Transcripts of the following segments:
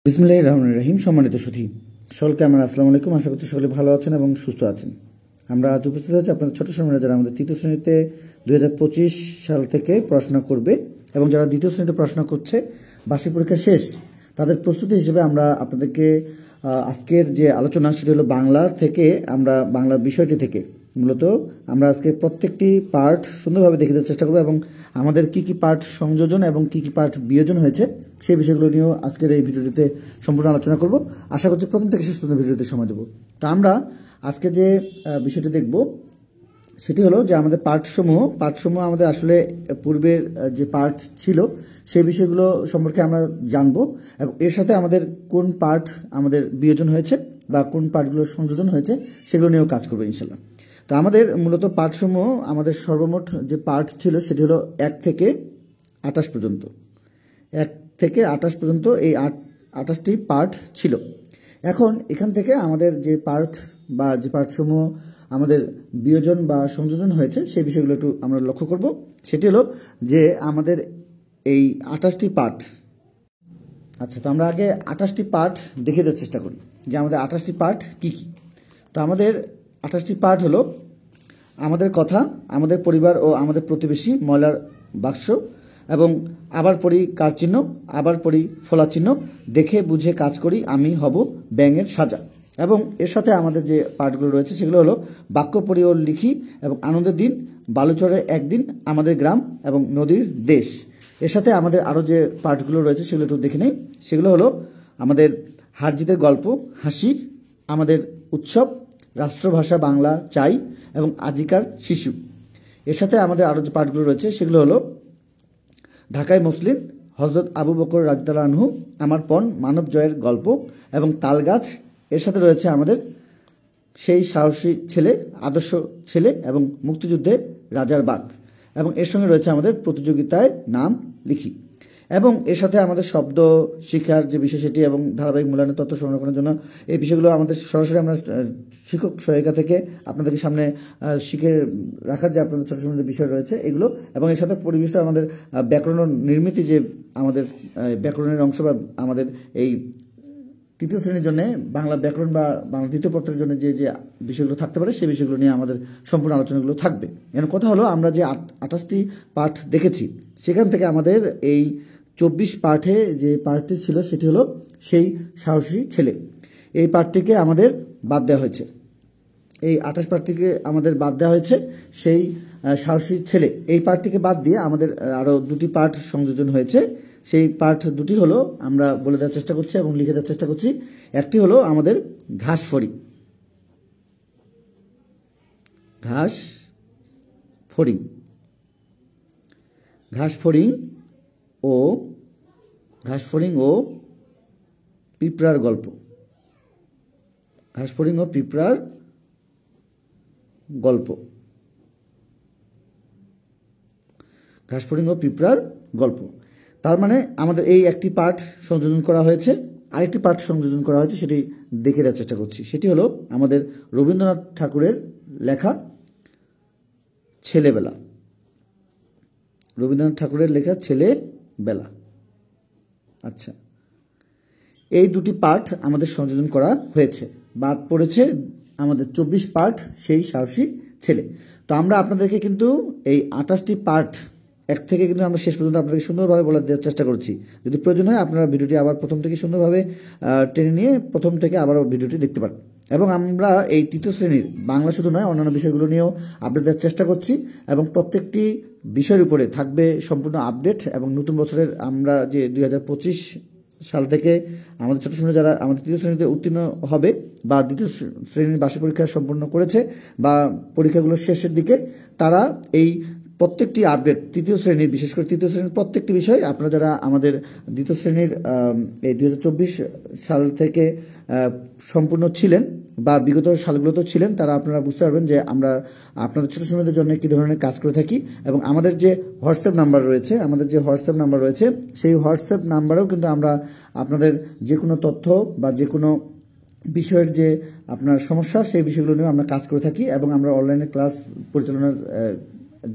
বিসমিল্লাহির রহমানির রহিম। সম্মানিত সুধী সকলকে আমার আসসালামু আলাইকুম। আশা করছি সকলে ভালো আছেন এবং সুস্থ আছেন। আমরা আজ উপস্থিত আছি আপনাদের ছোট সময় যারা আমাদের তৃতীয় শ্রেণীতে 2025 সাল থেকে পড়াশোনা করবে এবং যারা দ্বিতীয় শ্রেণীতে পড়াশোনা করছে, বার্ষিক পরীক্ষা শেষ, তাদের প্রস্তুতি হিসেবে আমরা আপনাদেরকে আজকের যে আলোচনা সেটি হলো বাংলা থেকে। আমরা বাংলা বিষয়টি থেকে মূলত আমরা আজকে প্রত্যেকটি পার্ট সুন্দরভাবে দেখে দেওয়ার চেষ্টা করব এবং আমাদের কি কি পার্ট সংযোজন এবং কি কি পার্ট বিয়োজন হয়েছে সেই বিষয়গুলো নিয়েও আজকের এই ভিডিওটিতে সম্পূর্ণ আলোচনা করব। আশা করছি প্রথম থেকে শেষ পর্যন্ত ভিডিওতে সময় দেব। তো আমরা আজকে যে বিষয়টি দেখব সেটি হলো যে আমাদের পার্টসমূহ আমাদের আসলে পূর্বের যে পার্ট ছিল সেই বিষয়গুলো সম্পর্কে আমরা জানবো এবং এর সাথে আমাদের কোন পার্ট আমাদের বিয়োজন হয়েছে বা কোন পার্টগুলো সংযোজন হয়েছে সেগুলো নিয়েও কাজ করবো ইনশাল্লাহ। তো আমাদের মূলত পার্টসমূহ আমাদের সর্বমোট যে পার্ট ছিল সেটি হলো 1 থেকে 28 পর্যন্ত। 1 থেকে 28 পর্যন্ত এই 28টি পার্ট ছিল। এখন এখান থেকে আমাদের যে পার্ট বা যে পার্টসমূহ আমাদের বিয়োজন বা সংযোজন হয়েছে সেই বিষয়গুলো একটু আমরা লক্ষ্য করব। সেটি হলো যে আমাদের এই 28টি পার্ট। আচ্ছা, তো আমরা আগে 28টি পার্ট দেখে দেওয়ার চেষ্টা করি যে আমাদের 28টি পার্ট কি কি। তো আমাদের 28টি পার্ট হলো আমাদের কথা, আমাদের পরিবার ও আমাদের প্রতিবেশী, ময়লার বাক্স এবং আবার পড়ি কার চিহ্ন, আবার পড়ি ফলা চিহ্ন, দেখে বুঝে কাজ করি, আমি হব ব্যাঙের সাজা। এবং এর সাথে আমাদের যে পার্টগুলো রয়েছে সেগুলো হলো বাক্য পড়ি ও লিখি এবং আনন্দের দিন, বালুচরে একদিন, আমাদের গ্রাম এবং নদীর দেশ। এর সাথে আমাদের আরও যে পার্টগুলো রয়েছে সেগুলো একটু দেখে নেই। সেগুলো হলো আমাদের হারজিতের গল্প, হাসি, আমাদের উৎসব, রাষ্ট্রভাষা বাংলা চাই এবং আজিকার শিশু। এর সাথে আমাদের আরও যে পার্টগুলো রয়েছে সেগুলো হলো ঢাকায় মুসলিম, হজরত আবু বকর রাদিয়াল্লাহু আনহু, আমার পণ, মানব জয়ের গল্প এবং তালগাছ। এর সাথে রয়েছে আমাদের সেই সাহসী ছেলে, আদর্শ ছেলে এবং মুক্তিযুদ্ধে রাজার বাগ। এবং এর সঙ্গে রয়েছে আমাদের প্রতিযোগিতায় নাম লিখি। এবং এর সাথে আমাদের শব্দ শিক্ষার যে বিষয় সেটি এবং ধারাবাহিক মূল্যায়নের তথ্য সংরক্ষণের জন্য এই বিষয়গুলো আমাদের সরাসরি আমরা শিক্ষক সহায়িকা থেকে আপনাদেরকে সামনে শিখে রাখার যে আপনাদের ছোটো ছোটো বিষয় রয়েছে এগুলো। এবং এর সাথে পরিবেশটা আমাদের ব্যাকরণ নির্মিতি যে আমাদের ব্যাকরণের অংশ বা আমাদের এই তৃতীয় শ্রেণীর জন্য বাংলা ব্যাকরণ বা বাংলা দ্বিতীয় পত্রের জন্য যে যে বিষয়গুলো থাকতে পারে সেই বিষয়গুলো নিয়ে আমাদের সম্পূর্ণ আলোচনাগুলো থাকবে। এখন কথা হলো আমরা যে 28টি পাঠ দেখেছি সেখান থেকে আমাদের এই 24 পাঠে যে পাঠটি ছিল সেটি হলো সেই সাহসী ছেলে। এই পাঠটিকে আমাদের বাদ দেওয়া হয়েছে। এই 28 পাঠটিকে আমাদের বাদ দেওয়া হয়েছে সেই সাহসী ছেলে। এই পাঠটিকে বাদ দিয়ে আমাদের আরও 2টি পাঠ সংযোজন হয়েছে। সেই পাঠ 2টি হলো আমরা বলে দেওয়ার চেষ্টা করছি এবং লিখে দেওয়ার চেষ্টা করছি। একটি হলো আমাদের ঘাস ফড়িং, ঘাস ফড়িং, ঘাস ফড়িং ও ঘাস ফড়িং ও পিঁপড়ার গল্প, ঘাস ফড়িং ও পিঁপড়ার গল্প, ঘাস ফড়িং ও পিঁপড়ার গল্প। তার মানে আমাদের এই একটি পাঠ সংযোজন করা হয়েছে, আরেকটি পাঠ সংযোজন করা হয়েছে, সেটি দেখে দেওয়ার চেষ্টা করছি। সেটি হলো আমাদের রবীন্দ্রনাথ ঠাকুরের লেখা ছেলেবেলা, রবীন্দ্রনাথ ঠাকুরের লেখা ছেলেবেলা। আচ্ছা, এই 2টি পাঠ আমাদের সংযোজন করা হয়েছে। বাদ পড়েছে আমাদের 24 পাঠ সেই সাহসী ছেলে। তো আমরা আপনাদেরকে কিন্তু এই 28টি পাঠ এক থেকে কিন্তু আমরা শেষ পর্যন্ত আপনাদেরকে সুন্দরভাবে বলে দেওয়ার চেষ্টা করছি। যদি প্রয়োজন হয় আপনারা ভিডিওটি আবার প্রথম থেকে সুন্দরভাবে টেনে নিয়ে প্রথম থেকে আবারও ভিডিওটি দেখতে পারেন। এবং আমরা এই তৃতীয় শ্রেণীর বাংলা শুধু নয় অন্যান্য বিষয়গুলো নিয়েও আপডেট দেওয়ার চেষ্টা করছি এবং প্রত্যেকটি বিষয়ের উপরে থাকবে সম্পূর্ণ আপডেট। এবং নতুন বছরের আমরা যে 2025 সাল থেকে আমাদের ছোটো শ্রেণী যারা আমাদের তৃতীয় শ্রেণীতে উত্তীর্ণ হবে বা দ্বিতীয় শ্রেণীর বার্ষিক পরীক্ষা সম্পন্ন করেছে বা পরীক্ষাগুলোর শেষের দিকে, তারা এই প্রত্যেকটি আপডেট তৃতীয় শ্রেণীর, বিশেষ করে তৃতীয় শ্রেণীর প্রত্যেকটি বিষয় আপনারা যারা আমাদের দ্বিতীয় শ্রেণীর এই 2024 সাল থেকে সম্পূর্ণ ছিলেন বা বিগত সালগুলোতেও ছিলেন, তারা আপনারা বুঝতে পারবেন যে আমরা আপনাদের ছোটো শ্রেণীদের জন্য কী ধরনের কাজ করে থাকি। এবং আমাদের যে হোয়াটসঅ্যাপ নাম্বার রয়েছে সেই হোয়াটসঅ্যাপ নাম্বারেও কিন্তু আমরা আপনাদের যে কোনো তথ্য বা যে কোনো বিষয়ের যে আপনার সমস্যা সেই বিষয়গুলো নিয়েও আমরা কাজ করে থাকি এবং আমরা অনলাইনে ক্লাস পরিচালনার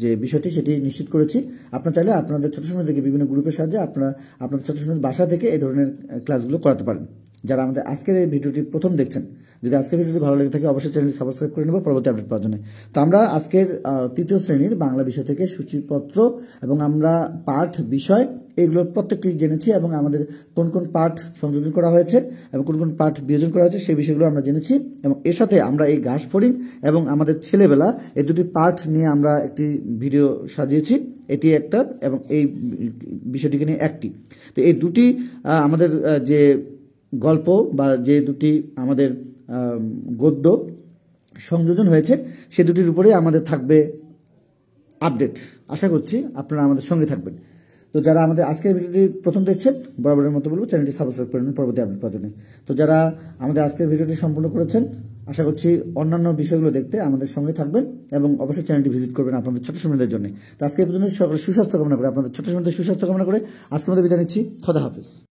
যে বিষয়টি সেটি নিশ্চিত করেছি। আপনারা চাইলে আপনাদের ছোট সময় থেকে বিভিন্ন গ্রুপের সাহায্যে আপনারা আপনাদের ছোট সময় বাসা থেকে এই ধরনের ক্লাসগুলো করাতে পারেন। যারা আমাদের আজকের এই ভিডিওটি প্রথম দেখছেন, যদি আজকের ভিডিওটি ভালো লেগে থাকে অবশ্যই চ্যানেলটি সাবস্ক্রাইব করে নেব পরবর্তী আপডেট পাওয়ার জন্য। তো আমরা আজকের তৃতীয় শ্রেণীর বাংলা বিষয় থেকে সূচিপত্র এবং আমরা পাঠ বিষয় এগুলোর প্রত্যেকটি জেনেছি এবং আমাদের কোন কোন পাঠ সংযোজন করা হয়েছে এবং কোন কোন পাঠ বিয়োজন করা হয়েছে সেই বিষয়গুলো আমরা জেনেছি। এবং এর সাথে আমরা এই ঘাস ফড়িং এবং আমাদের ছেলেবেলা এই দুটি পাঠ নিয়ে আমরা একটি ভিডিও সাজিয়েছি, এটি একটা এবং এই বিষয়টিকে নিয়ে একটি। তো এই দুটি আমাদের যে গল্প বা যে দুটি আমাদের গদ্য সংযোজন হয়েছে সে দুটির উপরেই আমাদের থাকবে আপডেট। আশা করছি আপনারা আমাদের সঙ্গে থাকবেন। তো যারা আমাদের আজকের ভিডিওটি প্রথম দেখছেন বরাবরের মতো বলবো চ্যানেলটি সাবস্ক্রাইব করে নিন পরবর্তী আপডেট পাওয়ার জন্য। তো যারা আমাদের আজকের ভিডিওটি সম্পূর্ণ করেছেন আশা করছি অন্যান্য বিষয়গুলো দেখতে আমাদের সঙ্গে থাকবেন এবং অবশ্যই চ্যানেলটি ভিজিট করবেন আপনাদের ছোট সময়দের জন্য। তো আজকে এই পর্যন্ত সকলের সুস্বাস্থ্য কামনা করে আপনাদের ছোট সময়দের সুস্বাস্থ্য কামনা করে আজকে আমাদের বিদায় নিচ্ছি। খোদা হাফেজ।